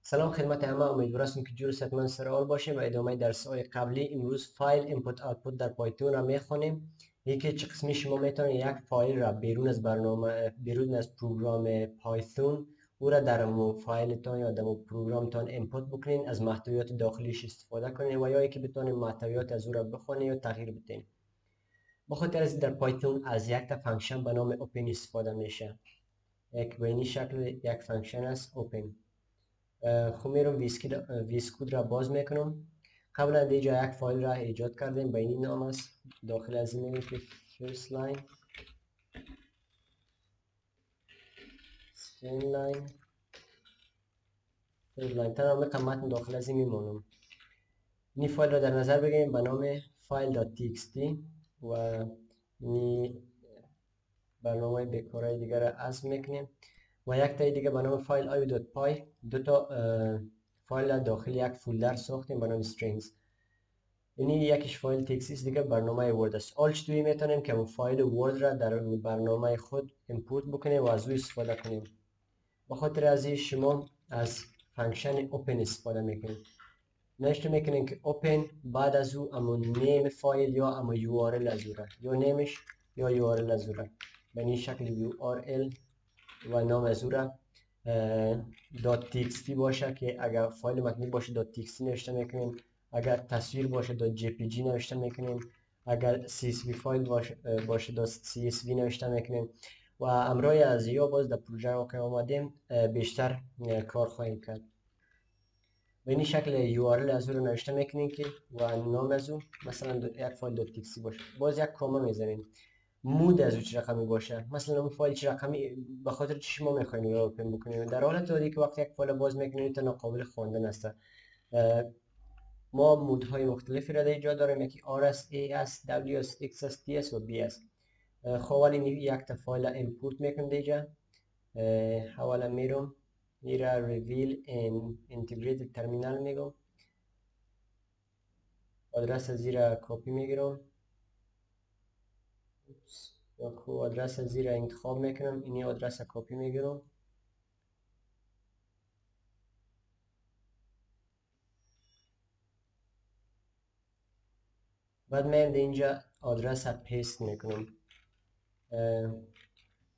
سلام خدمت همه، امیدوارم که جور صحتمند سر حال باشیم و ادامه درس‌های قبلی. امروز فایل اینپوت آوتپوت در پایتون را میخونیم. یکی چه قسمی شما میتونید یک فایل را بیرون از پروگرام پایتون او را در فایلتان یا در پروگرامتان اینپوت بکنین، از محتویات داخلیش استفاده کنین و یا اینکه بتونید محتویات از او را بخونین یا تغییر بدین. بخاطر از در پایتون از یک تا فانکشن به نام اوپن استفاده میشه. یک به این شکل یک فانکشن است اوپن. خب میرم ویس کد را باز میکنم. قبلا اینجا یک فایل را ایجاد کردیم به این نام است. داخل از این میگیم که first line second line third line تمام متن داخل از این میمونم. این فایل را در نظر بگیریم به نام file.txt و این برنامه بیکارهای دیگر را حذف میکنیم و یک تای دیگه به نام فایل iu.py. دو تا فایل داخل یک فولدر ساختیم به نام strings. اینی یکیش فایل تکست دیگه برنامه ورد است. آل چطوری میتونیم که اون فایل ورد را در برنامه خود اینپوت بکنیم و از او استفاده کنیم. بخاطر از این شما از فانکشن اوپن استفاده میکنید. نوشته میکنیم که اوپن، بعد از او اما نیم فایل یا اما URL از او را، یا نیمش یا URL از او را به این شکل URL و نام از او را .txt باشه که اگر فایل متنی باشه .txt نوشته میکنیم، اگر تصویر باشه .jpg نوشته میکنیم، اگر csv فایل باشه .csv نوشته میکنیم و امرای از یا باز در پروژه که آمدیم بیشتر کار خواهیم کرد. به این شکل URL از او رو نوشته میکنیم که و نام از او مثلا یک فایل .txt باشه. باز یک کامه میزنیم. مود از او چه رقمی باشه، مثلا اون فایل چه رقمی به خاطر چی شما میخواین رو اوپن بکنید. در حالت عادی که وقتی یک فایل باز میکنید تا ناقابل خواندن است. ما مودهای مختلفی را اینجا داریم، یکی RS, AS, WS, XS, TS و BS. خب ولی یک تا فایل اینپوت میکنم اینجا. حوالا میرم میره ریویل ان اینتگریتد ترمینال میگم، آدرس زیر کپی میگیرم یا کو آدرس زیر انتخاب میکنم، اینی آدرس کپی میگیرم بعد من اینجا آدرس پیست میکنم.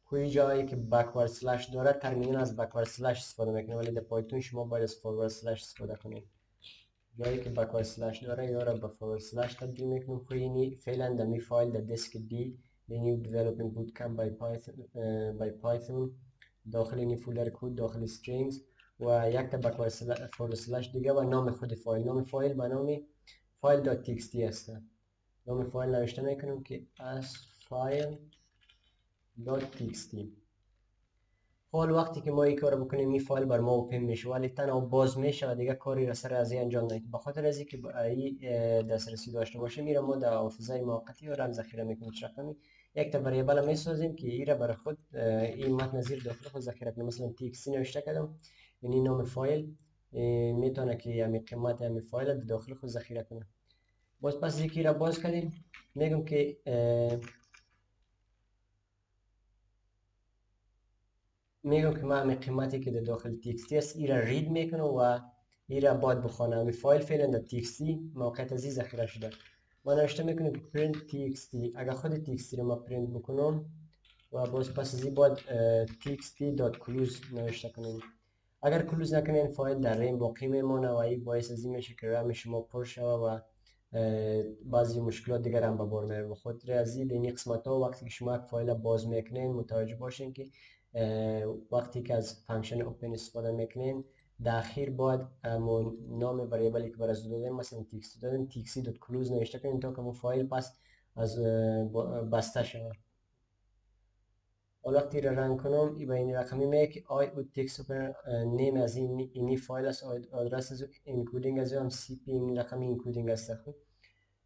کوی جایی که بکورد سلش داره ترمینال از بکورد سلش استفاده میکنه، ولی در پایتون شما باید از فورورد سلش استفاده کنید. جایی که بکورد سلش داره یا را به فورورد سلش تبدیل میکنم. کوی اینی فعلا در می فایل در دیسک دی The New Developing Bootcamp by Python داخل این فولدر کد داخل strings و یک تا بکورد فورورد سلش دیگه و نام خود فایل. نام فایل به نام file.txt است. نام فایل نوشته میکنم که as file.txt. حال وقتی که ما این کار بکنیم این فایل بر ما اوپن میشه ولی تنها باز میشه و دیگه کاری را سر از این انجام ندید. بخاطر از اینکه این دسترسی داشته باشه میره ما در حافظه موقتی و رم ذخیره میکنیم. چه رقمی یک تا وریبل میسازیم که این را برای خود این متن زیر داخل خود ذخیره کنیم. مثلا txt نوشته کردم، یعنی نام فایل میتونه که همین قیمت همین فایل در داخل خود ذخیره کنه. باز پس یکی را باز کردیم میگم که من همین قیمتی که در داخل txt است ای را رید میکنم و ای را باید بخوانم. همین فایل فعلا در txt موقعیت از این ذخیره شده. ما نوشته میکنم که print txt. اگر خود txt رو ما پرینت بکنم و باز پس از این باید txt.close نوشته کنیم. اگر کلوز نکنین فایل در ریم باقی میمونه و این باعث از این میشه که رم شما پر شوه و بعضی مشکلات دیگر هم به بار میاره. بخاطر از این قسمت ها وقتی که شما یک فایل باز میکنین متوجه باشین که وقتی که از فانکشن اوپن استفاده میکنین در اخیر باید نام وریبلی که برای دادیم مثلا txt دادیم txt.close نوشته کنین تا که اون فایل پس از بسته شود. حالا وقتی را رن کنم این به این رقمی میگه که آی او تکست اوپن نیم از اینی فایل است، آدرس از انکودینگ از هم سی پی این رقمی انکودینگ است.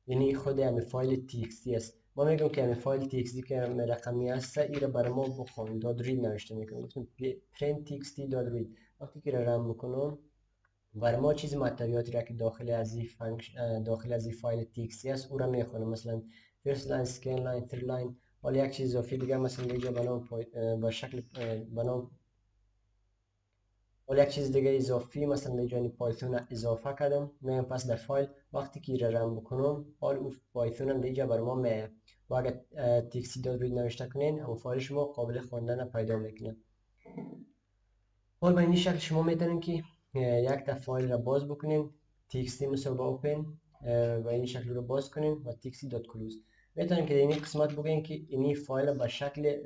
یعنی خود همین فایل txt است. ما میگم که همین فایل txt که همین رقمی است این را برای ما بخون داد رید نوشته میکنم. گفتم print txt داد رید. وقتی که را رن بکنم برای ما چیز محتویاتی را که داخل از این فایل txt است او را میخونم، مثلا first line second line third line. ولی یک چیز اضافی دیگه مثلا اینجا به شکل ولی یک چیز دیگه اضافی مثلا در جای پایتون اضافه کردم، میام پس در فایل وقتی که رن بکنم حال اون پایتون هم دیگه بر ما میاد و اگر تکسی داد روی نوشته کنین اون فایل شما قابل خواندن پیدا میکنه. حال به این شکل شما میتونین که یک تا فایل را باز بکنین، txt مثل با اوپن و این شکل رو باز کنین و txt دات کلوز. میتونین که این قسمت بگین که این فایل به شکل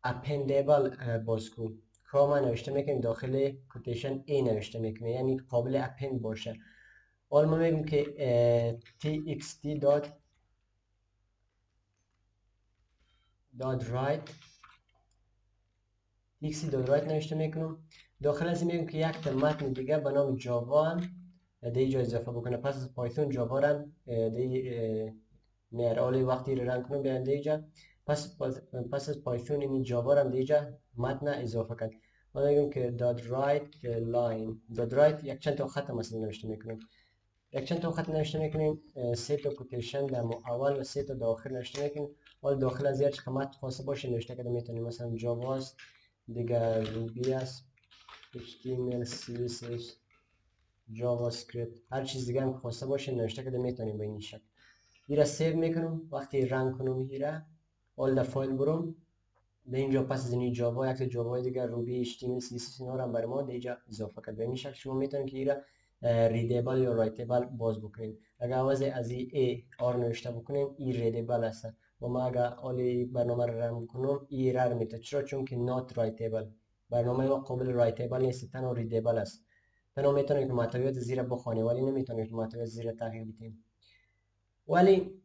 appendable باز کن. کاما نوشته میکنیم داخل کوتیشن A نوشته میکنیم، یعنی قابل اپند باشه. حالا ما میگیم که txt write txt.write نوشته میکنم. داخل از این میگیم که یک تا متن دیگه به نام جاوا هم در اینجا اضافه بکنه. پس از پایتون جاوا را میاره. حالا وقتی رو رن کنم بیان اینجا پس از پایتون این جاوا را اینجا متن اضافه کن. ما میگیم که .write line .write یک چند تا خط مثلا نوشته میکنیم. یک چند تا خط نوشته میکنیم، سه تا کوتیشن در اول و سه تا داخل نوشته میکنیم. حالا داخل از هر چه متن خاصه باشه نوشته کنیم. میتونیم مثلا جاواست دیگه، روبی است، HTML CSS جاوا اسکریپت هر چیز دیگه هم خواسته باشه نوشته کنیم. میتونیم به این شکل ایرا سیو میکنم. وقتی رن کنم ایرا اول در فایل برم به اینجا پس از این جاوا یک جاوا دیگه روبی HTML CSS اینا رو هم برای ما اینجا اضافه کرد. به این شکل شما میتونید که ایرا ریدیبل یا رایتیبل باز بکنید. اگر عوض از ای آر نوشته بکنیم ای ریدیبل است و ما اگر آلی برنامه رو رن بکنم ای ایرر میده. چرا؟ چون که نات رایتیبل، برنامه ما قابل رایتیبل نیست، تنها ریدیبل است. تنها میتونید که محتویات زیر بخوانید ولی نمیتونید که محتویات زیر تغییر بدید. ولی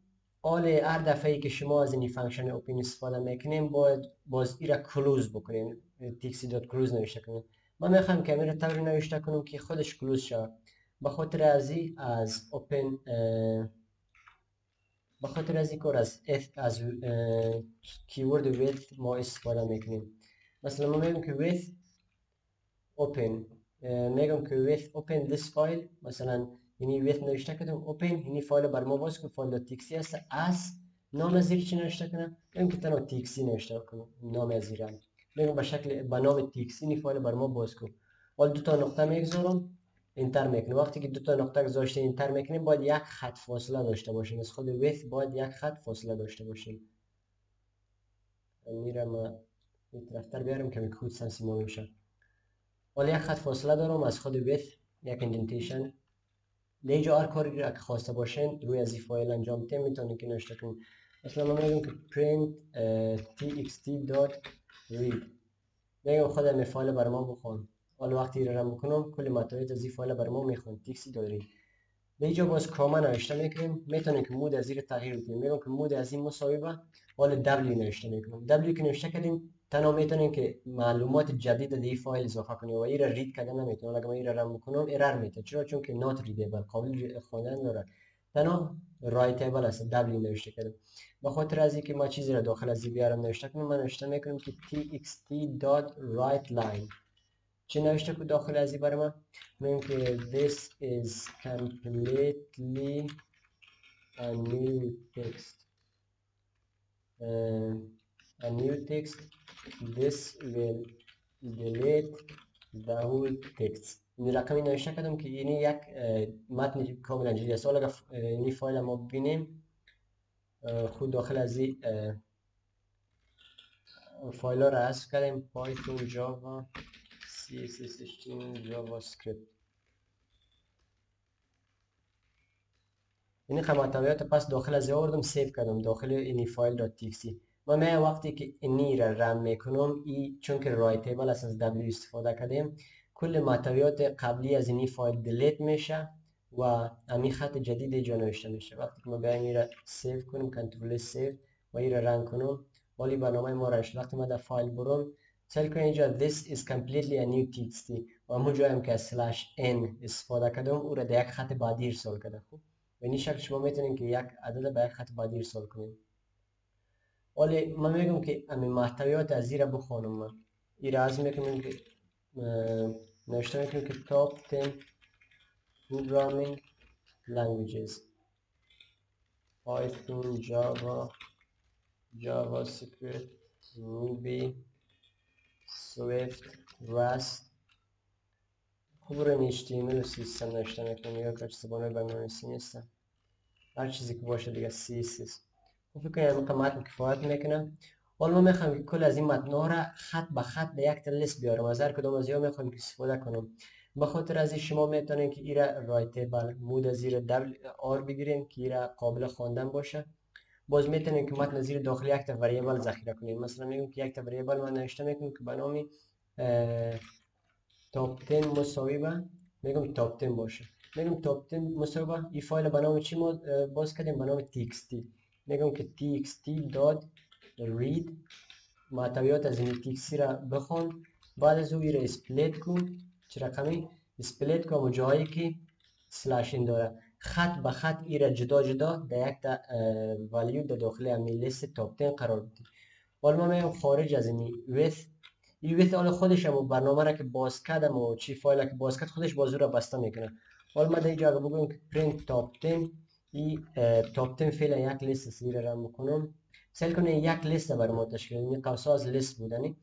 هر دفعه که شما از این فانکشن اوپن استفاده میکنیم باید باز ایرا کلوز بکنین، txt.close نوشته کنین. من میخوام که امیر طوری نوشته کنم که خودش کلوز شود. به خاطر ازی از اوپن به خاطر ازی کار از کیورد with ما استفاده میکنیم. مثلا ما میگم که with open میگم که with open this file، مثلا یعنی with نوشته کردم open یعنی فایل بر ما باز کنم، فایل .txt است. از نام از زیر چی نوشته کنم؟ میگم که تنها txt نوشته کنم نام از زیر میگم به شکل به نام txt این فایل بر ما باز کنم. حالا دو تا نقطه میگذارم انتر میکنم. وقتی که دو تا نقطه گذاشته انتر میکنیم باید یک خط فاصله داشته باشیم. از خود with باید یک خط فاصله داشته باشیم. میرم این طرفتر بیارم که کد سنسی ما میشه. حالا یک خط فاصله دارم از خود with یک اندنتیشن. اینجا هر کاری که خواسته باشین روی از این فایل انجام بدید میتونید که نوشته کنید. مثلا ما میگم که print txt.read میگم خود این فایل برای ما بخون. حالا وقتی رن بکنم کل محتویات از این فایل برای ما میخونه txt.read. به اینجا باز کاما نوشته میکنیم. میتونید که مود از این تغییر بدیم. میگم که مود از این مساوی به حالا w نوشته میکنم. w که نوشته کردیم تنها میتونیم که معلومات جدید در این فایل اضافه کنیم و این را رید کردن نمیتونم. اگر من این را رن بکنم ایرر میده. چرا؟ چون که نات ریدیبل قابل خواندن داره، تنها رایتیبل است. w نوشته کردم. به خاطر از اینکه ما چیزی را داخل از این بیارم نوشته کنم من نوشته میکنم که txt.writeLine. چه نوشته که داخل از این برای من میگم که this is completely a new text. A new text. This will delete the whole text. این رقمی نوشته کردم که یعنی یک متن کاملا جدید است. حالا این فایل ما ببینیم خود داخل از این فایل ها را حذف کردیم. Python Java CSS HTML JavaScript. این محتویات پس داخل از آوردم سیو کردم داخل این فایل .txt. ما می وقتی که اینی را رن میکنم چون که رایتیبل است از w استفاده کردیم کل محتویات قبلی از این فایل دیلیت میشه و همین خط جدید اینجا نوشته میشه. وقتی که ما بیایم این را سیو کنیم کنترل سیو و این را رن کنم ولی برنامه ما را وقتی ما در فایل برم سل کنیم اینجا this is completely a new txt و همون جایی هم که /n استفاده کردم او را در یک خط بعدی ارسال کرده. خوب به این شکل شما میتونید که یک عدد به یک خط بعدی ارسال کنید. ولی من میگم که همین محتویات از زیر بخونم. من این را از میکنم که نوشته میکنم که top 10 programming languages Python Java JavaScript Ruby swift rust. خوب رو HTML و سیستم نوشته میکنم یا که زبان برنامه‌نویسی نیستم، هر چیزی که باشه دیگه CSS. خب فکر کنم این متن کفایت میکنه. حالا ما میخوام که کل از این متن‌ها را خط به خط به یک لیست بیارم، از هر کدام از اینا میخوام که استفاده کنم. به خاطر از این شما میتونید که ایرا رایتیبل مود زیر R بگیریم که ایرا قابل خواندن باشه. باز میتونید که متن زیر داخل یک تا وریبل ذخیره کنیم. مثلا میگم که یک تا وریبل من نوشته میکنم که به نام تاپ 10 مساوی به میگم تاپ 10 باشه. میگم تاپ 10 مساوی به این فایل به نام چی باز کردیم؟ به نام txt. میگم که txt.read محتویات از این txt را بخون. بعد از او را اسپلیت کن. چه رقمی؟ اسپلیت کن و جایی که سلش این داره خط به خط ای را جدا جدا در یک تا ولیو در داخل همین لیست تاپ 10 قرار بدیم. حالا ما میگم خارج از این with حالا خودش هم برنامه را که باز کردم و چی فایل که باز کرد خودش بازو را بسته میکنه. حالا ما در اینجا اگه بگویم که print top 10 این top 10 فعلا یک لیست سیر را میکنم. سل کنه یک لیست بر ما تشکیل این قوسا از لیست بودنی.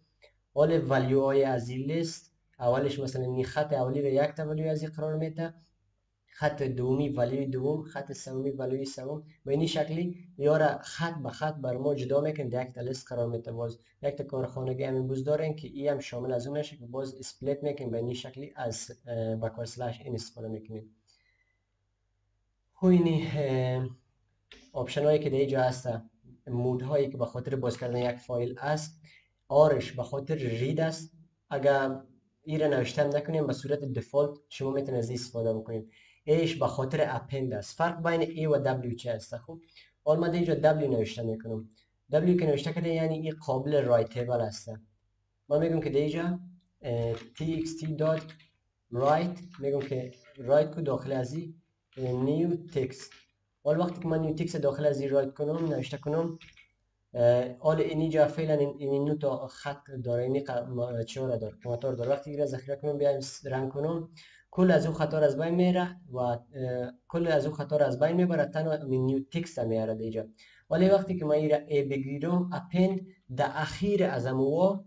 حالا ولیو های از این لیست اولش مثلا این خط اولی را یک تا ولیو از این قرار میده، خط دومی ولیوی دوم، خط سومی ولیوی سوم. به این شکلی یارا خط به خط بر ما جدا میکنه در یک تا لیست قرار میده. باز یک تا کارخانگی همین بوز دارن که این هم شامل از اون نشه که باز اسپلیت میکنه به این شکلی از بکار سلش این استفاده میکنیم. خب اینی آپشن هایی که در اینجا هست، مود هایی که به خاطر باز کردن یک فایل است. آرش به خاطر رید است. اگر این را نوشته نکنیم به صورت دفالت شما میتونید از این استفاده بکنید. ایش به خاطر اپند است. فرق بین ای و W چه است؟ خب حالا من اینجا W نوشته میکنم. W که نوشته کرده یعنی این قابل رایتیبل است. من میگم که اینجا txt.write میگم که رایت کو داخل از این نیو تکست. حالا وقتی که من نیو تکست داخل از این رایت کنم نوشته کنم، حالا اینجا فعلا این نو تا خط داره، این چهار داره، کماتور داره. وقتی را ذخیره کنم بیایم رنگ کنم کل از اون خطا از بین میره و کل از اون خطا از بین میبره، تنها نیو تکست میاره دیگه. ولی وقتی که من این را ای بگیرم اپند در اخیر از اموا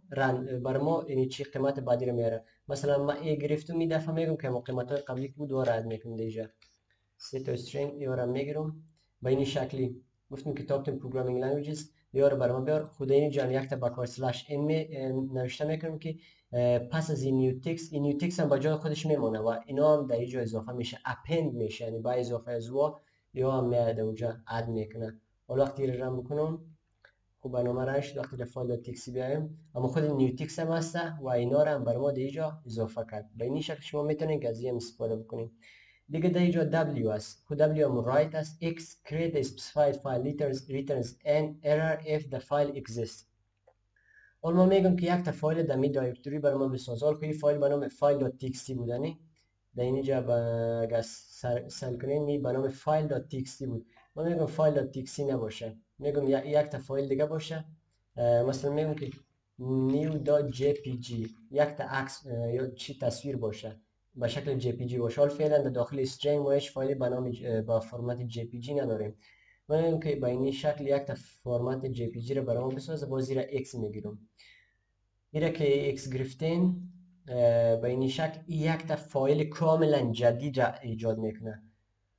بر ما این چی قیمت بعدی رو میاره. مثلا من ای گرفتم این دفعه میگم که قیمت های قبلی بود و رد میکنم دیگه. set string یارم میگیرم به این شکلی. گفتم که تاپ 10 پروگرامینگ لنگویجز بیار برام بیار. خود این جان یک تا بکار سلش ام نوشته میکنم که پس از این نیو تکست هم با جای خودش میمونه و اینا هم در اینجا اضافه میشه، اپند میشه، یعنی با اضافه از وا یا هم میاد اونجا اد میکنه. حالا وقتی رن بکنم خب برنامه رنش وقتی در فایل تکسی بیایم اما خود نیو تکست هم هست و اینا رو هم بر ما در اینجا اضافه کرد. به این شکل شما میتونید از این استفاده بکنید. دیگه در اینجا W است. خود W هم write است. X create a specified file returns an error if the file exists. حالا ما میگم که یک تا فایل در می دایرکتوری برای ما بساز. حالا که این فایل به نام file.txt بودنی در اینجا اگر سل کنیم می به نام file.txt بود. ما میگم file.txt نباشه، میگم یک تا فایل دیگه باشه. مثلا میگم که new.jpg یک تا عکس یا چی تصویر باشه به شکل JPG باشه. حال فعلا در داخل استرینگ ما هیچ فایلی به نام با فرمت JPG نداریم. من میگم که با این شکل یک تا فرمت JPG رو برام بسازه. باز زیر X میگیرم. این که X گرفتین با این شکل یک تا فایل کاملا جدید را ایجاد میکنه.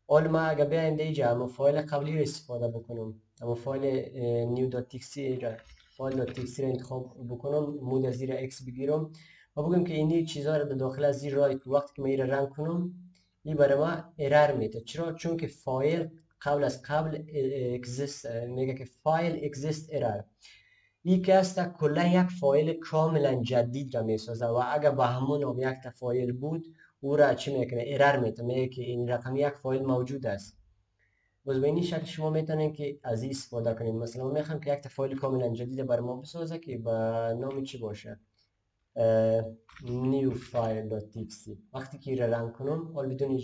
حالا ما اگر بیایم دیگه اما فایل قبلی رو استفاده بکنم، اما فایل new.txt فایل.txt رو انتخاب بکنم، مود زیر X بگیرم و بگم که این چیزها رو داخل از زیر رایت وقتی که من این رنگ کنم این برای ما ارر میده. چرا؟ چون که فایل قبل exist میگه که فایل exist error. این که است کلا یک فایل کاملا جدید را میسازه و اگر به همون نام یک تا فایل بود او را چی میکنه؟ ارر میده، میگه که این رقم یک فایل موجود است. باز به این شکل شما میتونید که از این استفاده کنید. مثلا ما میخوام که یک تا فایل کاملا جدید برای ما بسازه که به نام چی باشه؟ new file.txt. وقتی که رن کنم حال بدون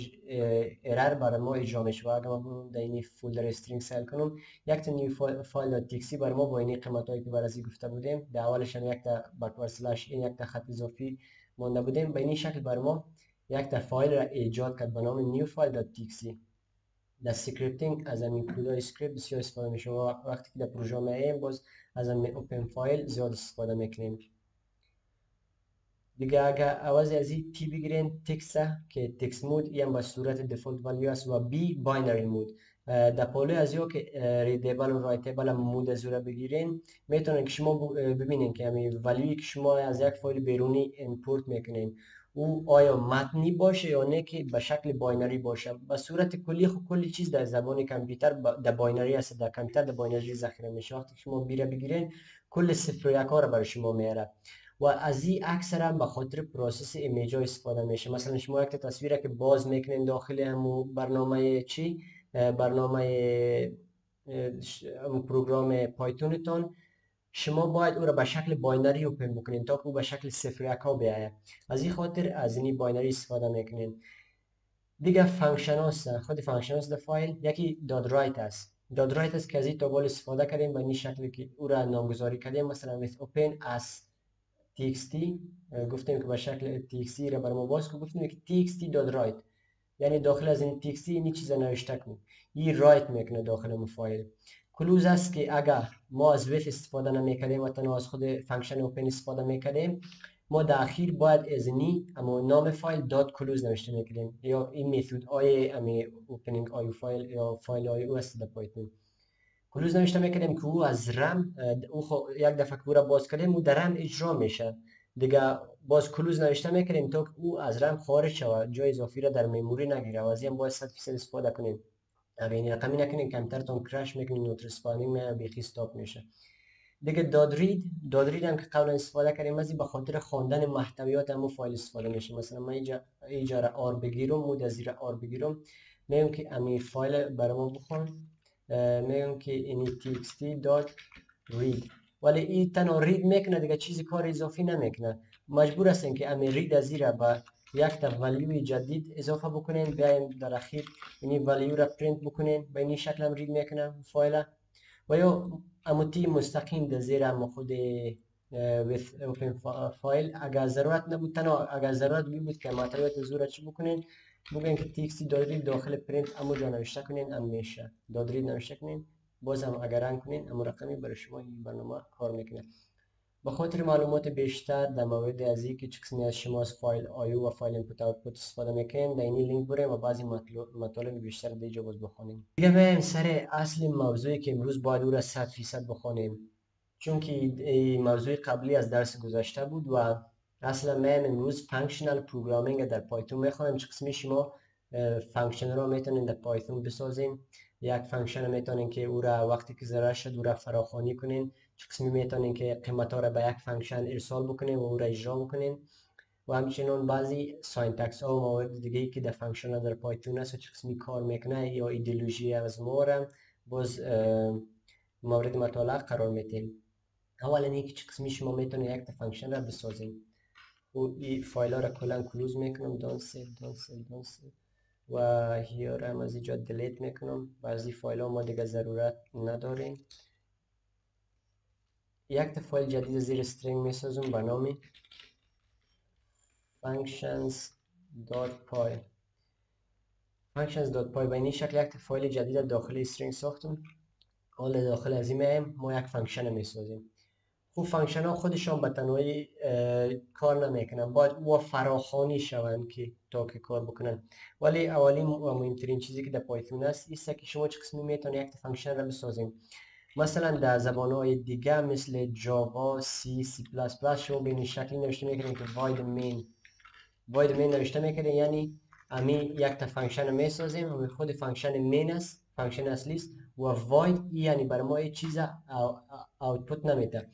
ارر برای ما اجرا میشه و اگر ما در این فولدر استرینگ سیل کنم یک تا new file.txt برای ما با این قیمت هایی که برای گفته بودیم در اولش هم یک تا بکوار سلش این یک تا خط اضافی مونده بودیم. به این شکل برای ما یک تا فایل را ایجاد کرد به نام new file.txt. در سکریپتینگ از همین کودای اسکریپت بسیار استفاده میشه و وقتی که در پروژه میایم باز از همین اوپن فایل زیاد استفاده میکنیم. دیگه اگر عوض از این تی بگیرین تکست که تکست مود این به صورت دفولت ولیو است و بی باینری مود. در پالو از یا که ریدیبل و رایتیبل مود از رو بگیرین میتونین که شما ببینین که همین ولیوی که شما از یک فایل بیرونی امپورت میکنین او آیا متنی باشه یا نه که به شکل باینری باشه. به صورت کلی خب کلی چیز در زبان کامپیوتر در باینری است، در کامپیوتر در باینری ذخیره میشه. وقتی شما بیره بگیرین کل صفر و یک ها رو برای شما میاره و از این اکثرا به خاطر پروسس ایمیج ها استفاده میشه. مثلا شما یک تصویره که باز میکنین داخل همو برنامه چی برنامه پروگرام پایتونتون، شما باید او را به شکل باینری اوپن بکنین تا که او به شکل صفر یک ها بیاید. از این خاطر از این باینری استفاده میکنین. دیگه فانکشن هاست، خود فانکشن هاست در فایل یکی داد رایت است. داد رایت است که از این تابل استفاده کردیم به این شکلی که او را نامگذاری کردیم. مثلا with open as txt گفتیم که به شکل txt را بر ما باز گفتیم که txt داد رایت یعنی داخل از این txt این چیز نوشته کنیم، این رایت میکنه داخل اون فایل. کلوز است که اگر ما از ویف استفاده نمیکردیم و تنها از خود فانکشن اوپن استفاده میکردیم ما در اخیر باید ازنی اما نام فایل دات کلوز نوشته میکردیم یا این میثود آی امی اوپنینگ آی فایل یا فایل آی او است در پایتون. کلوز نوشته میکردیم که او از رم او یک دفعه که او را باز کردیم او در رم اجرا میشه. دیگه باز کلوز نوشته میکردیم تا که او از رم خارج شود، جای اضافی را در مموری نگیره و از این باید 100% استفاده کنیم. اگر این رقمی نکنین کامپیوترتون کرش میکنین، نوت ریسپاندینگ میاد بیخی استاپ میشه. دیگه دادرید هم که قبلا استفاده کردیم از به خاطر خواندن محتویات همون فایل استفاده میشه. مثلا من اینجا را آر بگیرم، مود از زیر آر بگیرم، میگم که امی فایل برام بخون، میگم که این txt.read ولی این تنها رید میکنه دیگه چیزی کار اضافی نمیکنه. مجبور هستین که امی رید از زیر با یک تا ولیوی جدید اضافه بکنین، بیاین در اخیر این ولیو را پرینت بکنین به این شکل هم رید میکنه فایل و یا اموتی مستقیم در زیر اما خود with open file اگر ضرورت نبود تنها اگر ضرورت بود که محتویات زور چی بکنین بگین که txt دادرید داخل پرینت امو جا نوشته کنین ام میشه دادرید نوشته کنین باز هم اگر رنگ کنین امو رقمی برای شما این برنامه کار میکنه. به خاطر معلومات بیشتر در مورد از اینکه چه قسمی از شما از فایل آیو و فایل اینپوت آوتپوت استفاده میکنین در این لینک بریم و بعضی مطالب بیشتر در اینجا باز بخونیم. دیگه بریم سر اصل موضوعی که امروز باید او را 100% بخونیم، چون که این موضوع قبلی از درس گذشته بود و اصلا من امروز فانکشنال پروگرامینگ در پایتون میخوام. چه قسمی شما فانکشن را میتونین در پایتون بسازین. یک فانکشن میتونین که او را وقتی که ضرورت شد او را فراخوانی کنین. چه قسمی میتونین که قیمت ها را به یک فانکشن ارسال بکنین و او را اجرا بکنین و همچنین بعضی ساینتکس ها و موارد دیگه که در فانکشن در پایتون است و چه قسمی کار میکنه یا ایدئولوژی از ما را باز مورد مطالعه قرار میدین. اولا اینکه چه قسمی شما میتونید یک فانکشن را بسازین و این فایل ها را کلا کلوز میکنم دانسل و هیا را هم از اینجا دلیت میکنم. بعضی فایل ها ما دیگه ضرورت نداریم. یک فایل جدید زیر استرینگ میسازم به نام functions.py به این شکل یک فایل جدید داخل استرینگ ساختم. حالا داخل از این ما یک فانکشن میسازیم. خب فانکشن ها خودشان به تنهایی کار نمیکنن، باید او فراخوانی شوند که تا که کار بکنن. ولی اولین و مهمترین چیزی که در پایتون است است که شما چه قسمی میتونید یک فانکشن را بسازیم. مثلا در زبان های دیگه مثل جاوا، سی پلاس پلاس شما به این شکلی نوشته میکنید که void main نوشته میکنید، یعنی امی یک تا فانکشن میسازیم و خود فانکشن مین است، فانکشن اصلی است و void یعنی بر ما چیز اوتپوت نمیده.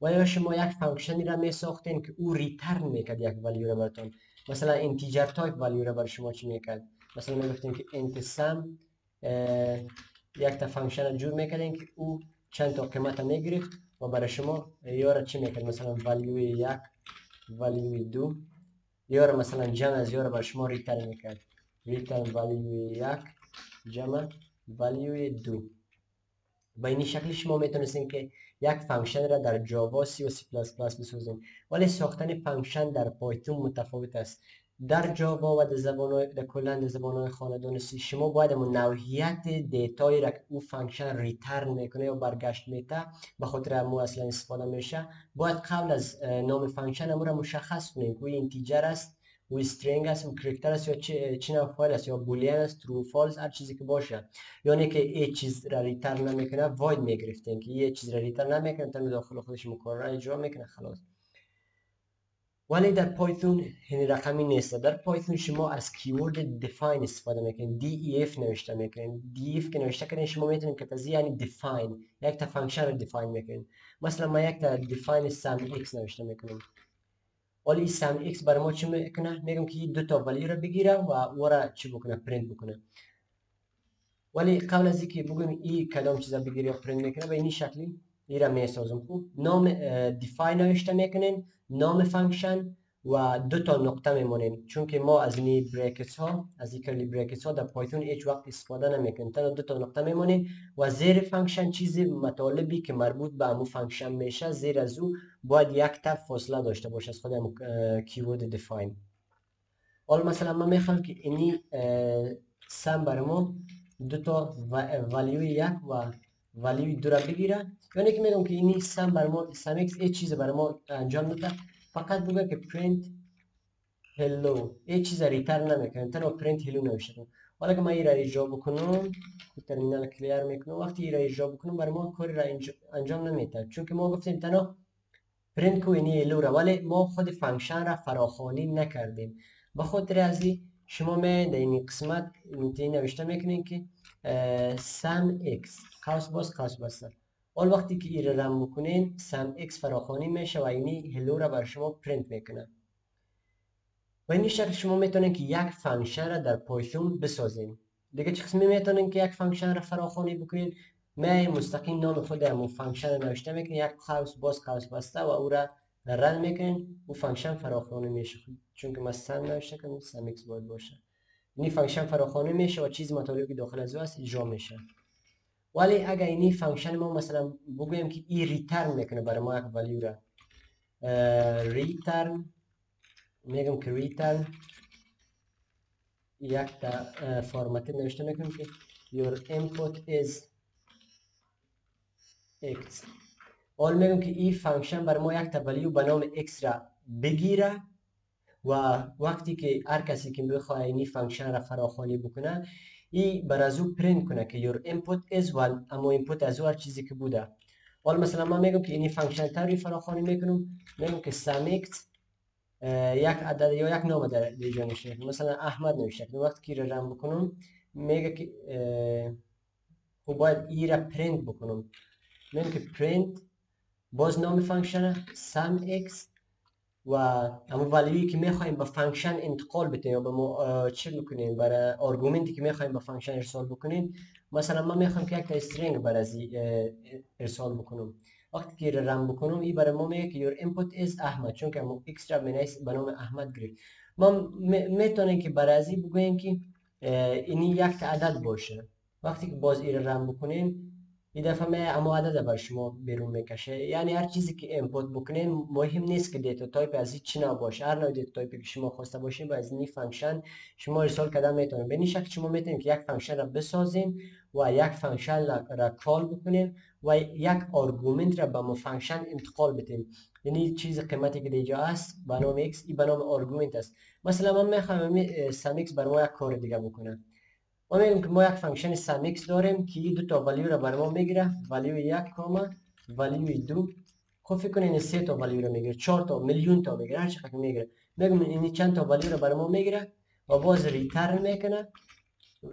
و یا شما یک فانکشنی را می ساختین که او ریترن میکرد یک ولیو را براتون. مثلا اینتیجر تایپ ولیو را بر شما چی میکرد؟ مثلا می گفتیم که int sum یک تا فانکشن جور میکردین که او چند تا قیمت میگرفت و برای شما یا را چی میکرد؟ مثلا ولیو یک ولیو دو یا را مثلا جمع از یا را بر شما ریترن میکرد، ریترن ولیو یک جمع ولیو دو. با این شکل شما میتونستین که یک فانکشن را در جاوا، سی و سی پلاس پلاس بسازین. ولی ساختن فانکشن در پایتون متفاوت است. در جاوا و در کلا در زبان‌های خاندان سی شما باید اون نوعیت دیتایی را که او فانکشن ریترن میکنه یا برگشت میده به خاطر امو اصلا استفاده میشه، باید قبل از نام فانکشن امو را مشخص کنیم که اینتیجر است، و استرینگ است، و کرکتر است، یا چه نوع فایل است، یا بولیان است، ترو فالس، هر چیزی که باشه. یعنی که یه چیز را ریترن نمیکنه واید میگرفتیم که یه چیز را ریترن نمیکنه، تنها داخل خودش مکرر اجرا میکنه خلاص. ولی در پایتون این رقمی نیست. در پایتون شما از کیورد دیفاین استفاده میکنید، def نوشته میکنید. def که نوشته کردین شما میتونید که تازه یعنی دیفاین، یک تا فانکشن رو دیفاین میکنید. مثلا ما یک تا دیفاین سم x نوشته میکنیم. ولی سم x برای ما چی میکنه؟ میگم که دو تا ولی رو بگیره و او را چی بکنه؟ پرینت بکنه. ولی قبل از اینکه بگم این کدام چیزا بگیره یا پرینت میکنه به این شکلی این را میسازم. خوب نام دیفاین نوشته میکنین، نام فانکشن و دو تا نقطه میمونین، چون که ما از این بریکتس ها، از این کرلی بریکتس ها در پایتون هیچ وقت استفاده نمیکنیم، تنها دو تا نقطه میمونین و زیر فانکشن چیزی مطالبی که مربوط به همون فانکشن میشه زیر از او باید یک تا فاصله داشته باشه از خود کیورد دیفاین. حالا مثلا من میخوام که اینی سم برای ما دو تا ولیوی یک و ولیوی دو را بگیره، یعنی که میگم که اینی سم برای ما سم ایکس یه چیز برای ما انجام داده، فقط بگم که پرینت هلو، یه چیز ریترن نمیکنه، تنها پرینت هلو نوشته کنم. حالا که من این را اجرا بکنم، ترمینال کلیر میکنم، وقتی این را اجرا بکنم برای ما کاری را انجام نمیده، چون که ما گفتیم تنها پرینت کو اینی هلو را، ولی ما خود فانکشن را فراخوانی نکردیم. به خاطر از شما می در این قسمت این نوشته میکنین که سم x قوس باز قوس بسته. اول وقتی که این را رن بکنین سم x فراخوانی میشه و اینی هلو را بر شما پرینت میکنه. و این شکل شما میتونین که یک فانکشن را در پایتون بسازین. دیگه چه قسمی میتونین که یک فانکشن را فراخوانی بکنین؟ می مستقیم نام خود همون فانکشن نوشته میکنین، یک قوس باز قوس بسته و او را رن میکنین و فانکشن فراخوانی میشه، چون که مثلا نوشته کنیم سم x باید باشه. این فانکشن فراخوانی میشه و چیز مطالبی که داخل از او است اجرا میشه. ولی اگر این فانکشن ما مثلا بگویم که این ریترن میکنه برای ما یک ولیو را، ریترن میگم که ریترن یک تا فرمت نوشته میکنم که your input is x. اول میگم که این فانکشن برای ما یک تا ولیو به نام x را بگیره و وقتی که هر کسی که بخواه این فانکشن را فراخوانی بکنه ای بر از او پرینت کنه که your input is و اما اینپوت از او هر چیزی که بوده. حالا مثلا من میگم که این فانکشن تری فراخوانی میکنم، میگم که sum x یک عدد یا یک نام در اینجا نوشته کنم، مثلا احمد نوشته کنم. وقتی که رن بکنم میگه که خب باید ای را پرینت بکنم، میگم که پرینت باز نام فانکشن sum x و همون ولیویی که میخوایم با فانکشن انتقال بدیم یا به چه بکنیم برای آرگومنتی که میخوایم با فانکشن ارسال بکنیم. مثلا من میخوام که یک تا استرینگ برای ارسال بکنم. وقتی که رن بکنم این برای ما میگه که your input is احمد، چون که همون x را به نام احمد گرفت. ما میتونیم که برای از بگوییم که اینی یک تا عدد باشه. وقتی که باز این رن بکنیم این دفعه اما عدد بر شما بیرون میکشه، یعنی هر چیزی که اینپوت بکنین مهم نیست که دیتا تایپ از این چی نباشه، هر نوع دیتا تایپی که شما خواسته باشین با از این فانکشن شما ارسال کردن میتونین. به این شکل شما میتونین که یک فانکشن را بسازین و یک فانکشن را کال بکنین و یک آرگومنت را به مو فانکشن انتقال بدین. یعنی چیز قیمتی که اینجا است به نام x این به نام آرگومنت است. مثلا من میخوام سم x برای ما یک کار دیگه بکنه. ما میگیم که ما یک فانکشن sum x داریم که این دو تا ولیو را برای ما میگیره، ولیو یک کاما ولیو دو. خب فکر کنین سه تا ولیو را میگیره، 4 تا میلیون تا میگیره، هر چقدر میگیره. میگم این چند تا ولیو را برای ما میگیره و باز ریترن میکنه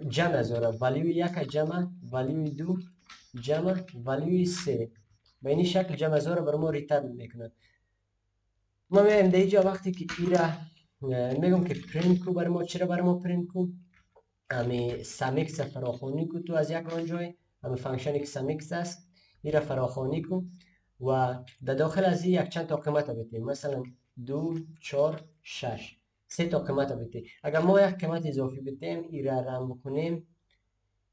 جمع از اون ولیو یک جمع ولیو دو جمع ولیو سه. به این شکل جمع از را برای ما ریترن میکنه. ما میگیم در اینجا وقتی که این را میگم که پرینت کو برای ما، چرا برای ما پرینت کو؟ همه سم x فراخوانی کو تو از یک رنجای همه فانکشنی که سم x است این را فراخوانی کو و در داخل از این یک چند تا قیمت بدیم، مثلا 2 4 6 سه تا قیمت بدیم. اگر ما یک قیمت اضافی بدیم این را رن بکنیم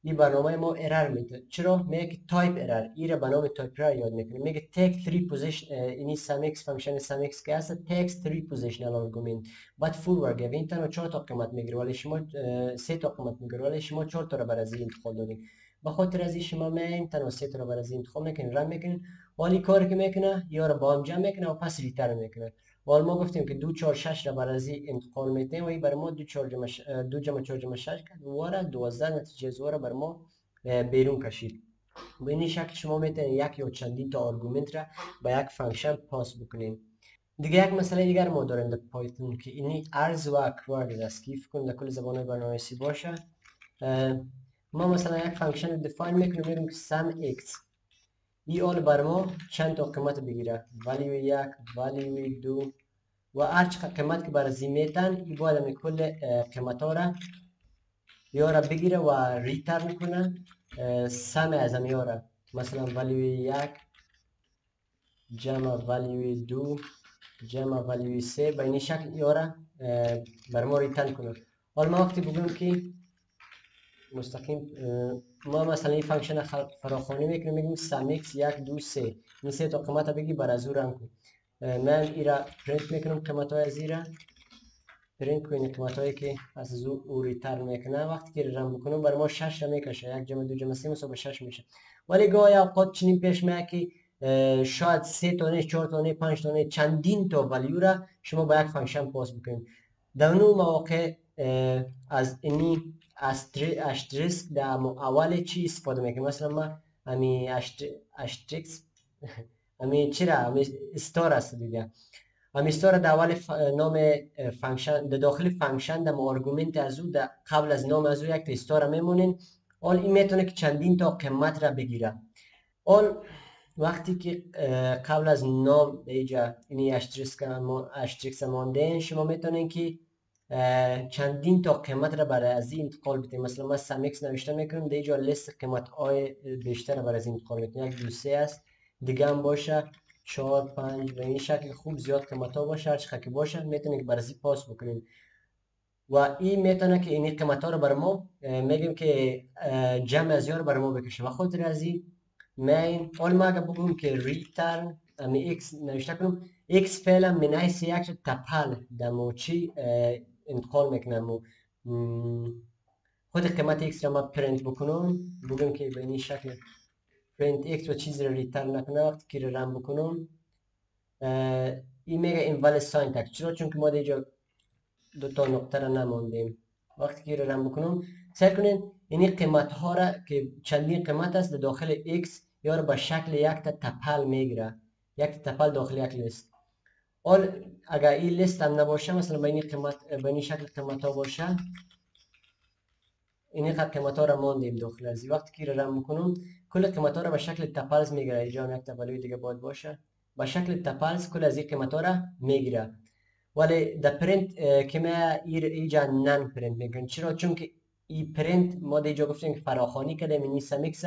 این برنامه ما ارر میده. چرا؟ میگه که تایپ ارر، این را به نام تایپ ارر یاد میکنه. میگه take 3 position، اینی sumx فانکشن sumx که هست takes 3 positional argument بعد forward give. این تنها 4 تا قیمت میگیره ولی شما 3 تا قیمت میگیره ولی شما 4 تا را بر از این انتخاب دادین. به خاطر از این شما میین تنها 3 تا را بر از این انتخاب میکنین، رن میکنین. ولی کاری که میکنه یا را با هم جمع میکنه و پس ریترن میکنه. ولی ما گفتیم که 2 4 6 را بر از این انتقال میتیم و این برای ما 2 جمع 4 جمع 6 کرد و 12 نتیجه زوره بر ما بیرون کشید. به این شکل شما میتونید یک یا چندین تا آرگومنت را به یک فانکشن پاس بکنین. دیگه یک مسئله دیگر ما داریم در پایتون که اینی ارز و اکوارد است که فکر کنم در کل زبان‌های برنامه‌نویسی باشه. ما مثلا یک فانکشن رو دیفاین میکنیم، میگیم که sum x ای آل بر ما چند تا قیمت بگیره، value 1 value 2 و هر چقدر قیمت که بر زی میتن ای باید همی کل قیمت ها را یا را بگیره و ریترن کنه سم از همی را. مثلا value 1 جمع value 2 جمع value 3 به این شکل یا را بر ما ریترن کنه. حالا ما وقتی بگویم که مستقیم ما مثلا این فانکشن فراخوانی میکنیم، میگیم sumx 1 2 3 این 3 تا قیمت بگی بر از او رن کن. من این را پرینت میکنم قیمت های از این را پرینت کنیم قیمت هایی که از او ریترن میکنه. وقتی که رن بکنم برای ما 6 را میکشه، 1 جمع 2 جمع 3 مساوی 6 میشه. ولی گاهی اوقات چنین پیش میاد که شاید 3 تا نه 4 تا نه 5 تا نه چندین تا ولیو را شما با یک فانکشن پاس بکنید. در اون مواقع از اینی اشتریسک در اول چی استفاده میکنم؟ مثلا ما امی اشتریکس امی چرا امی استار است دیگه. امی استار در اول نام فانکشن در داخل فانکشن در آرگومنت از او در قبل از نام از او یک تا استار میمونین. اول این میتونه که چندین تا قیمت را بگیره. اول وقتی که قبل از نام اینجا اینی اشتریکس مانده شما میتونین که چندین تا قیمت را برای از این انتقال بدیم. مثلا ما sumx نوشته میکنیم در اینجا لیست قیمت های بیشتر برای از این انتقال میکنیم. 1 2 3 است دیگه هم باشه 4 5 به این شکل خوب زیاد قیمت ها باشه، هر چقدر که باشه میتونیم که برای از این پاس بکنیم و این میتونه که این قیمت ها رو برای ما میگیم که جمع از رو برای ما بکشه. و خاطر از این من اول ما اگه بگم که ریترن امی x نوشته کنم x فعلا من حیث یک تپل دمو چی انتقال میکنم. خود قیمت x را ما پرینت بکنم، بگم که به این شکل پرینت x و چیزی را ریترن نکنه. وقتی که رن بکنم این میگه اینوالید ساینتکس. چرا؟ چون که ما اینجا دو تا نقطه را نماندیم. وقتی که رن بکنم سعی کنین اینی قیمت ها را که چندین قیمت است داخل x یا به شکل یک تا تپل میگیره، یک تا تپل داخل یک لیست. اگر این لیست هم نباشه، مثلا به این شکل قیمت ها باشه، این قد قیمت ها را ماندیم داخل از. وقتی که رن میکنم کل قیمت ها را به شکل تپلز میگیره. اینجا هم یک تپلوی دیگه باید باشه، به شکل تپلز کل از این قیمت ها را میگیره. ولی در پرینت که ما اینجا نن پرینت میکنیم. چرا؟ چون که این پرینت ما اینجا گفتیم که فراخوانی کردیم این sumx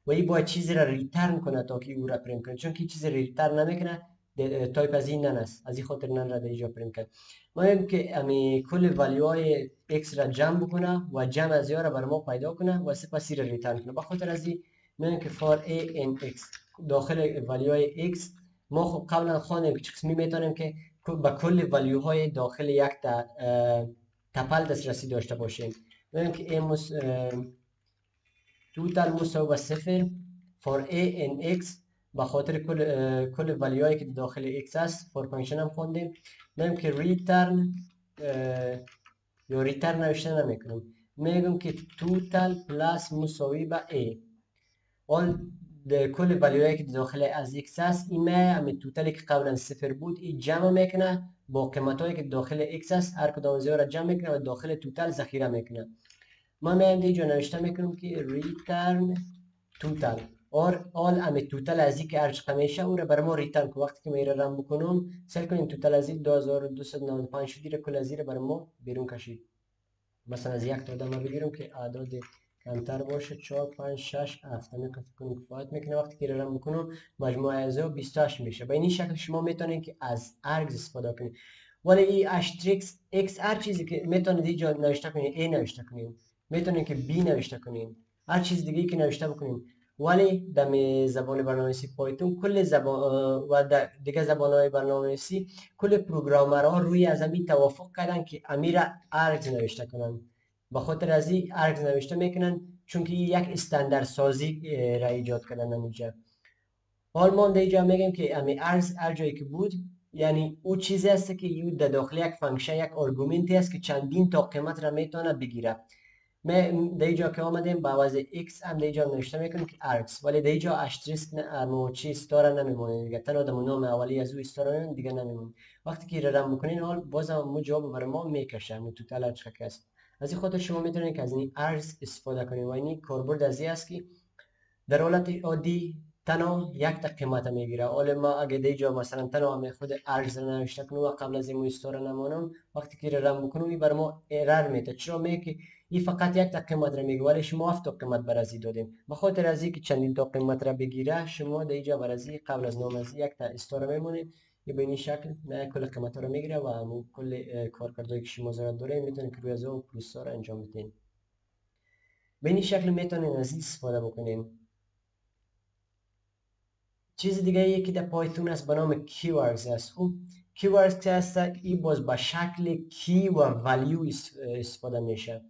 و این باید چیزی را ریترن کنه تا که او را پرینت کنه. چون که چیزی ریترن نمیکنه تایپ از این نن است، از این خاطر نن را در اینجا پرینت کرد. ما میگیم که امی کل ولیوهای x را جمع بکنه و جمع از را بر ما پیدا کنه و سپس را ریترن کنه. بخاطر از این میگیم که for a in x داخل ولیوهای x ما خب قبلا خواندیم که چه قسمی میتونیم که با کل ولیوهای داخل یک تپل دسترسی داشته باشیم. میگیم که توتال مساوی به 0 for a in x به خاطر کل ولیوهایی که داخل x است فور فانکشن هم خوندیم. میگیم که ریترن یا ریترن نوشته نمیکنم، میگم که توتال پلاس مساوی به a کل ولیوهایی که داخل از x است. این همین توتالی که قبلا 0 بود این جمع میکنه با قیمتایی که داخل x است، هر کدام از را جمع میکنه و داخل توتال ذخیره میکنه. ما میایم اینجا نوشته میکنم که ریترن توتال آل همین توتال از این که هر چقدر میشه او را برای ما ریترن کنه. وقتی که من را رن بکنم سعی کنیم توتال از این 2295 شدی کل از این برای ما بیرون کشید. مثلا از یک تا ما بگیرم که اعداد کمتر باشه 4 5 6 7 همین که فکر کنم کفایت میکنه. وقتی که رن بکنم مجموعه از 28 میشه. به این شکل شما میتونید که از ارگز استفاده کنید. ولی این اشتریکس x هر چیزی که میتونید اینجا نوشته کنید a نوشته کنید، میتونید که b نوشته کنید هر چیز دیگه که نوشته بکنیم. ولی در زبان برنامه‌نویسی پایتون کل زبان و در دیگه زبان‌های برنامه‌نویسی کل پروگرامرها روی از همین توافق کردن که امیر ارگز نوشته کنن. به خاطر از این ارگز نوشته میکنن چون که یک استاندارد سازی را ایجاد کردن اینجا. حال ما در اینجا میگیم که امی ارز هر جایی که بود یعنی او چیزی است که یو در داخل یک فانکشن یک آرگومنتی است که چندین تا قیمت را میتونه بگیره. ما در اینجا که آمدیم با عوض x هم در اینجا نوشته میکنیم که args، ولی در اینجا اشتریسک امو چی استاره نمیمونه دیگه، تنها در نام اولی از او استاره دیگه نمیمونه. وقتی که رقم بکنین حال باز هم جواب برای ما میکشه مو توتال چقدر است. از این خاطر شما میتونید که از این args استفاده کنید و این کاربرد از این است که در حالت عادی تنها یک تا قیمت میگیره. حالا ما اگه دیجا مثلا تنها می خود ارز را نوشته کنم و قبل از این استاره نمانم، وقتی که رم بکنم این بر ما ایرر میده. چرا میگه که این فقط یک تا قیمت را میگه ولی شما 7 تا قیمت بر از دادیم. به خاطر از اینکه چندین تا قیمت را بگیره شما دیجا بر از قبل از نام از یک تا استاره میمونه. به این شکل نه کل قیمت را میگیره و همون کل کارکردهایی که شما ضرورت داره میتونید که روی از او پلس را انجام بدین. به این شکل میتونید از این استفاده بکنین. چیز دیگه ای که در پایتون است به نام keywords است. خب keywords که هست این باز به شکل کی و value استفاده میشه.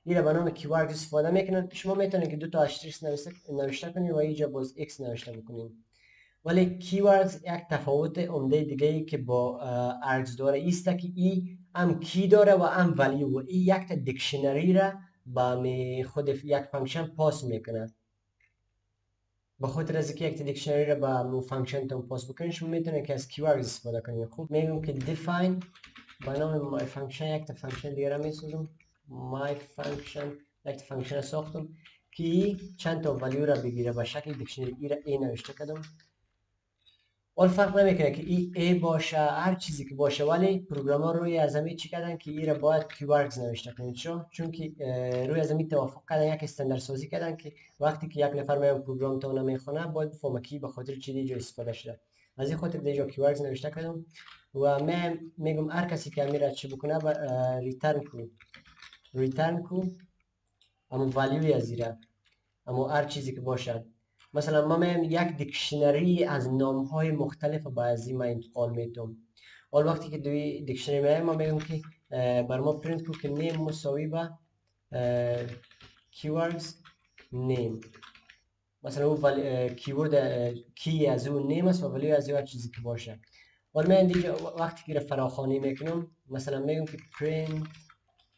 این به نام keywords استفاده میکنن. شما میتونید که دو تا اشتریس نوشته کنید و اینجا باز x نوشته بکنید. ولی keywords یک تفاوت عمده دیگه ای که با args داره است که این هم کی داره و هم value و این یک تا دیکشنری را با خود یک فانکشن پاس میکنه. به خاطر از اینکه یک دیکشنری را با مو فانکشن تون پاس بکنید شما میتونید که از کیورد استفاده کنید. خوب میگم که define با نام my function یک تا فانکشن دیگه را میسازم. my function یک تا فانکشن ساختم که چند تا ولیو را بگیره با شکل دیکشنری ای را ای نوشته کردم. اول فرق نمیکنه که ای باشه هر چیزی که باشه، ولی پروگرامر روی از همین چی کردن که ای را باید کیوردز نوشته کنید. چون که روی از همین توافق کردن یک استاندارد سازی کردن که وقتی که یک نفر میاد پروگرام تو نمیخونه باید بفهمه کی به خاطر چی دیجا استفاده شده. از این خاطر دیجا کیوردز نوشته کردم و من میگم هر کسی که امیر چی بکنه ریترن کو اما ولیوی از ایره اما هر چیزی که باشد. مثلا ما میگم یک دیکشنری از نام های مختلف بعضی ما انتقال میتونم. اول وقتی که دوی دیکشنری میگم ما میگم که بر ما پرینت کو که نیم مساوی با keywords name. مثلا اون کیورد کی از اون نیم است و ولی از هر چیزی که باشه. ولی من دیگه وقتی که فراخوانی میکنم مثلا میگم که print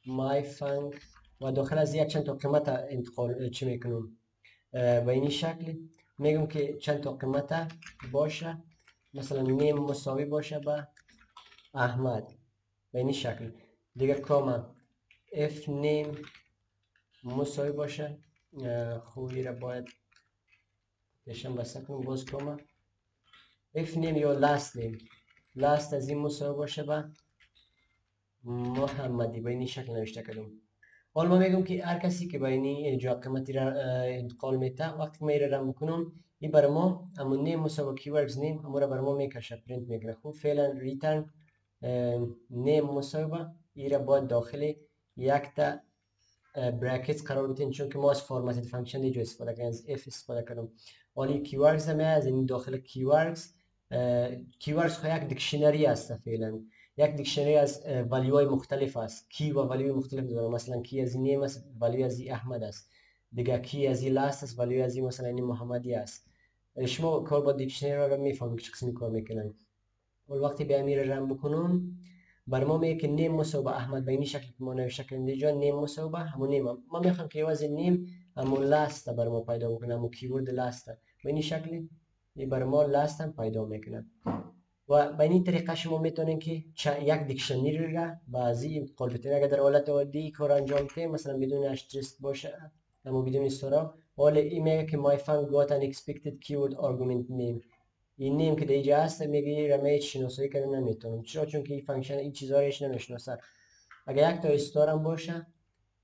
my func و داخل از یک چند تا قیمت انتقال چی میکنم و این شکل میگم که چند تا قیمت باشه. مثلا نیم مساوی باشه با احمد به این شکل دیگه کاما اف نیم مساوی باشه. خوبی را باید بشم بسته کنم باز کاما اف نیم یا لاست نیم لاست از این مساوی باشه با محمدی به این شکل نوشته کردم. حالا ما میگم که هر کسی که با این جا قیمتی را انتقال میده وقتی ما را میکنم این برای ما همون نیم مساوی کیوردز نیم همون را برای ما میکشه پرینت میکنه. خوب فعلا ریترن نیم مساوی این را باید داخل یک تا براکتس قرار بدین چون که ما از فرمت فانکشن دیجا استفاده کردیم از اف استفاده کردم. ولی کیوردز هم از این داخل کیوردز خود یک دیکشنری است. فعلا یک دیکشنری از ولیوهای مختلف است. کی و ولیوی مختلف داره. مثلا کی از این نیم است ولیو از این احمد است. دیگه کی از این لاست است ولیو از این مثلا این محمدی است. شما کار با دیکشنری را میفهمید که چه قسمی کار میکنن. اول وقتی به امیر رم بکنم بر ما میگه که نیم مساوی با احمد به این شکل که ما نوشته کردیم دیجا نیم مساوی با همون نیم ما میخوام که عوض نیم همون لاست بر ما پیدا بکنه همون کیورد لاست به این شکل بر ما لاست هم پیدا میکنه. و به این طریقه شما میتونین که یک دیکشنری را بعضی انتقال بدین. اگر در حالت عادی کار انجام بدین مثلا بدون اشتریسک باشه اما بدون استاره حالا این میگه که my func got an expected keyword argument name. این نیم که دیجا هست میگه را میت شناسایی کنه نمیتونم. چرا؟ چون که این فانکشن این چیزا رو ایش نمیشناسه. اگر یک تا استار هم باشه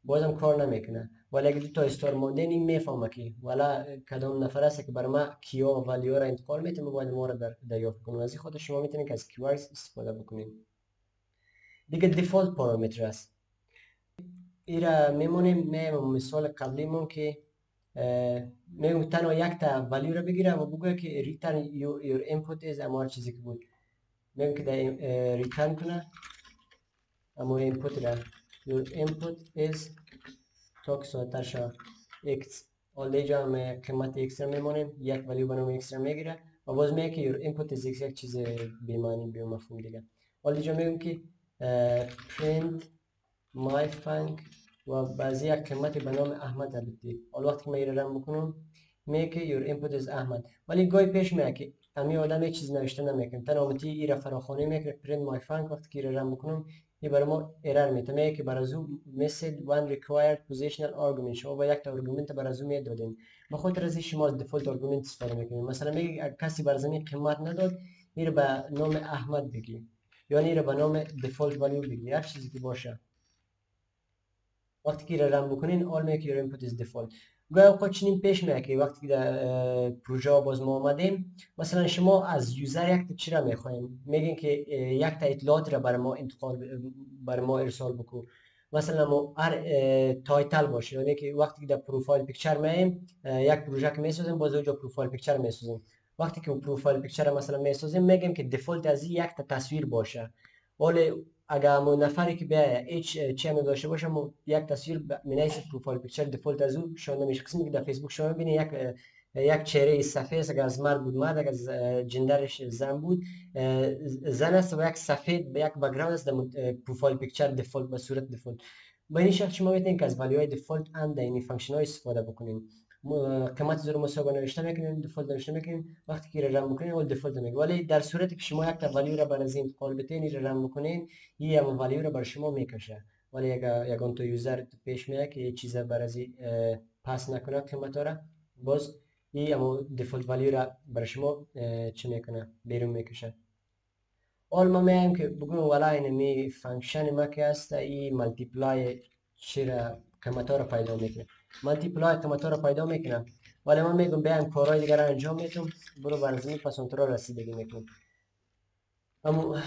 بازم کار نمیکنه. ولی اگه دو تا استار مونده این میفهمه که والا کدام نفر است که برای ما کیا و ولیو را انتقال میده باید ما را دریافت کنیم. از این خاطر شما میتونید که از کیوردز استفاده بکنید. دیگه دیفالت پارامتر است. این را میمونیم مثال قبلیمون که میگم تنها یک تا ولیو رو بگیره و بگه که return your input is اما هر چیزی که بود میگم که در return کنه اما input را your input is تا که ساعتر شد x حال دیجا هم قیمت x را میمونیم یک ولیو بنام x را میگیره و باز میگه که your input is x یک چیز بیمانی بی مفهوم دیگه حال دیجا میگم که print my func و بعضی یک قیمت به نام احمد را بدید. حال وقتی که من این رن بکنم میگه که your input is احمد ولی گاهی پیش میاد که همین آدم یک چیز نوشته نمیکنه تنها این را فراخوانی میکنه print my func وقتی که رن بکنم این برای ما ایرر میده میگه که برای او message one required positional argument شما با یک تا آرگومنت برای او میدادین به خاطر از شما از دفالت آرگومنت استفاده میکنید مثلا میگه اگر کسی برای زمین قیمت نداد این به نام احمد بگی یا این به نام دفالت ولیو بگی هر چیزی که باشه وقتی که رن بکنین all make your input is default گاهی اوقات چنین پیش میاد که وقتی که در پروژه باز ما آمدیم مثلا شما از یوزر یک تا چی را میخوایم میگین که یک تا اطلاعات را برای ما برای ما ارسال بکن مثلا ما هر تایتل باشه یعنی که وقتی که در پروفایل پیکچر میایم یک پروژه که میسازیم باز اونجا پروفایل پیکچر میسازیم وقتی که پروفایل پیکچر مثلا میسازیم میگیم که دفالت از یک تا تصویر باشه ولی اگر همون نفری که بیاید هیچ چی هم داشته باشه یک تصویر مینیس پروفایل پیکچر دفالت از او شونده میشه قسمی که در فیسبوک شما میبینید یک چهره سفید اگر از مرد بود مرد اگر از جندرش زن بود زن است و یک سفید به یک بک‌گراند است در پروفایل پیکچر دفالت به صورت دفالت با این شکل شما میتونید که از ولیوهای دفالت اند در این فانکشن های استفاده بکنید قیمت زیر مساوی نوشته میکنین دفالت نوشته میکنین وقتی که رن بکنین اول دفالت میگه ولی در صورتی که شما یک تا ولیو را بر از انتقال بدین رن بکنین این هم ولیو را بر شما میکشه ولی اگر یگان تو یوزر پیش میاد که چیز بر از پاس نکنه قیمت را باز این هم دفالت ولیو را بر شما چه میکنه بیرون میکشه اول ما میگیم که بگویم ولی اینمی فانکشن ما که هست این ملتیپلای چرا قیمت ها را پیدا میکنه ملتیپلای قیمت ها را پیدا میکنم ولی من میگم بیایم کارهای دیگر انجام میتونم برو برزمین پس اونطور رسیدگی میکنم اما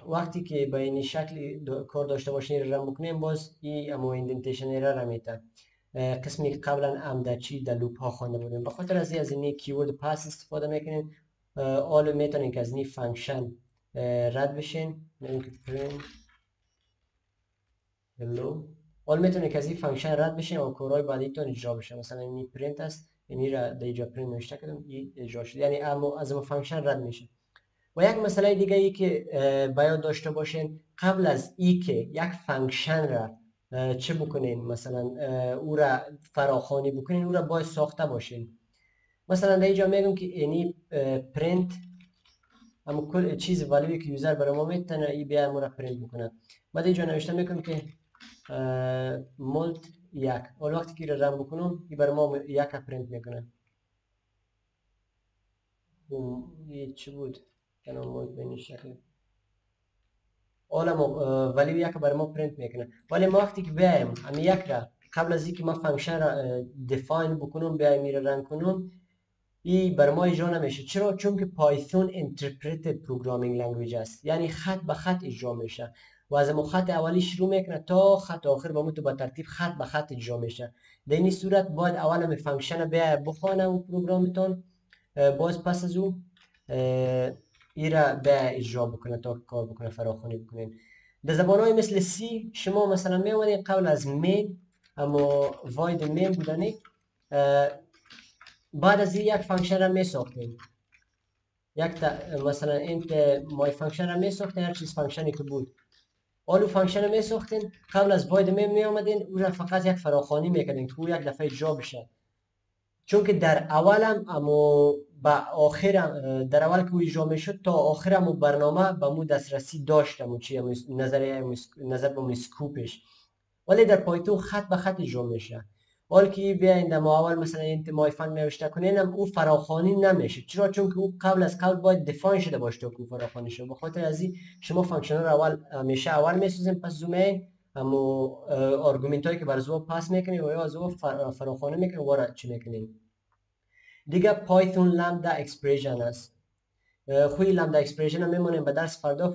وقتی که به این شکل کار داشته باشین رن بکنیم باز این اما ایندنتیشن ایرر را میده قسمی که قبلا عمدچی در لوپ ها خوانده بودیم به خاطر از این کیورد پاس استفاده میکنین آلو میتونین که از این فانکشن رد بشین میگم که print hello حال میتونه که از این فانکشن رد بشین و کارهای بعدیتون اجرا بشه مثلا این پرینت است اینی را در اینجا پرینت نوشته کردم این اجرا شد یعنی از اون فانکشن رد میشه و یک مسئله دیگه ای که باید داشته باشین قبل از ای که یک فانکشن را چه بکنین مثلا او را فراخوانی بکنین او را باید ساخته باشین مثلا در اینجا میگم که اینی پرینت اما کل چیز ولیوی که یوزر برای ما میتونه ای بیا امو را پرینت بکنه بعد اینجا نوشته میکنم که مولت یک اول وقتی که رن بکنم ای برای ما یک پرینت میکنه این چی بود کنم مولت به این شکل اول ولیو یک برای ما پرینت میکنه ولی ما وقتی که بیایم امی یک را قبل از اینکه ما فانکشن را دیفاین بکنم بیایم این را رن کنم این بر ما اجرا نمیشه چرا چون که پایتون اینترپرتد پروگرامینگ لنگویج است یعنی خط به خط اجرا میشه و از خط اولی شروع میکنه تا خط آخر با با ترتیب خط به خط اجرا میشه در این صورت باید اول هم فانکشن بیا بخوانه و پروگرامتون باز پس از اون این را بیا اجرا بکنه تا کار بکنه فراخوانی بکنین در زبانهای مثل سی شما مثلا میوانید قبل از مین اما واید مین بودنی بعد از این یک فانکشن را می ساختیم یک مثلا اینت مای فانکشن را می ساختیم هر چیز فانکشنی که بود آلو فانکشن را می ساختیم قبل از واید می آمدین او را فقط یک فراخوانی میکردین که او یک دفعه اجرا بشه چون که در اولم اما با آخرم در اول که او اجرا میشد تا آخرم برنامه به مو دسترسی داشتم چی نظر به مسکوپش ولی در پایتون خط به خط اجرا میشه حال که بیاین در اول مثلا اینت مای فانک نوشته کنین هم او فراخوانی نمیشه چرا چون که او قبل از قبل باید دیفاین شده باشه تا که فراخوانی شه به خاطر از این شما فانکشن رو اول همیشه اول میسازین پس زومین اما آرگومنت هایی که بر زو پاس میکنین و یا از او فراخوانی میکنین و چی میکنین دیگه پایتون لامدا اکسپرشن است خوی لامدا اکسپرشن هم میمونیم به درس فردا